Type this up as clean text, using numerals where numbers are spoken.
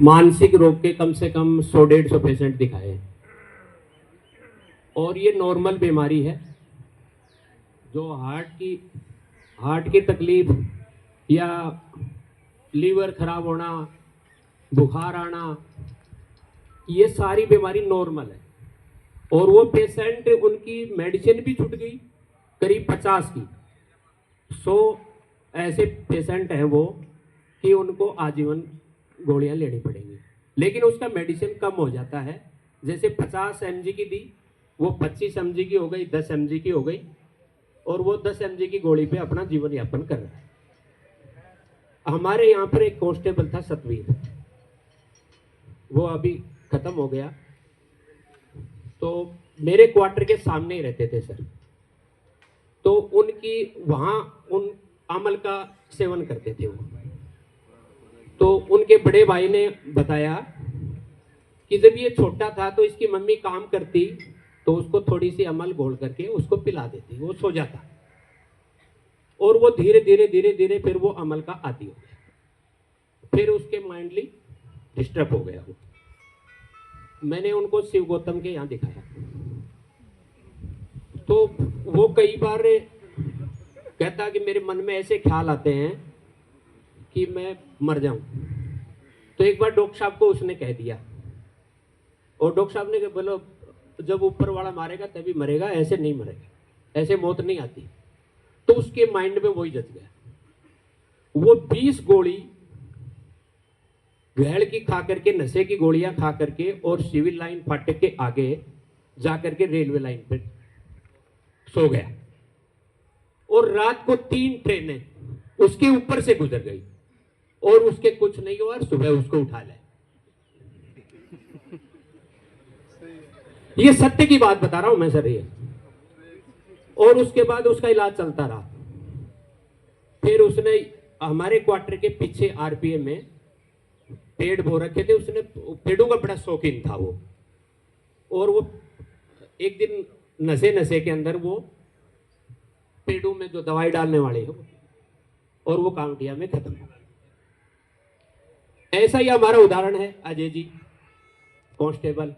मानसिक रोग के कम से कम 100-150 पेशेंट दिखाए हैं और ये नॉर्मल बीमारी है। जो हार्ट की तकलीफ या लीवर खराब होना, बुखार आना, ये सारी बीमारी नॉर्मल है। और वो पेशेंट, उनकी मेडिसिन भी छूट गई करीब 50 की। 100 ऐसे पेशेंट हैं वो कि उनको आजीवन गोलियां लेनी पड़ेंगी, लेकिन उसका मेडिसिन कम हो जाता है। जैसे 50 mg की दी, वो 25 mg की हो गई, 10 mg की हो गई, और वो 10 mg की गोली पे अपना जीवन यापन कर रहा है। हमारे यहाँ पर एक कांस्टेबल था सतवीर, वो अभी खत्म हो गया। तो मेरे क्वार्टर के सामने ही रहते थे सर। तो उनकी वहाँ उन अमल का सेवन करते थे वो। तो उनके बड़े भाई ने बताया कि जब ये छोटा था तो इसकी मम्मी काम करती तो उसको थोड़ी सी अमल घोल करके उसको पिला देती, वो सो जाता, और वो धीरे धीरे धीरे धीरे फिर वो अमल का आदी हो गया। फिर उसके माइंडली डिस्टर्ब हो गया वो। मैंने उनको शिव गौतम के यहाँ दिखाया, तो वो कई बार कहता कि मेरे मन में ऐसे ख्याल आते हैं कि मैं मर जाऊं। तो एक बार डॉक्टर साहब को उसने कह दिया, और डॉक्टर साहब ने कहा बोलो जब ऊपर वाला मारेगा तभी मरेगा, ऐसे नहीं मरेगा, ऐसे मौत नहीं आती। तो उसके माइंड में वही जच गया। वो 20 गोली घेड़ की खा करके, नशे की गोलियां खा करके, और सिविल लाइन फाटक के आगे जाकर के रेलवे लाइन पे सो गया। और रात को 3 ट्रेनें उसके ऊपर से गुजर गई और उसके कुछ नहीं हुआ। सुबह उसको उठा लाए। ये सत्य की बात बता रहा हूं मैं सर ये। और उसके बाद उसका इलाज चलता रहा। फिर उसने हमारे क्वार्टर के पीछे आरपीएम में पेड़ बो रखे थे। उसने पेड़ों का बड़ा शौकीन था वो। और वो एक दिन नशे के अंदर वो पेड़ों में जो दवाई डालने वाले हो, और वो कांवटिया में खत्म हो गया। ऐसा ही हमारा उदाहरण है अजय जी, कांस्टेबल।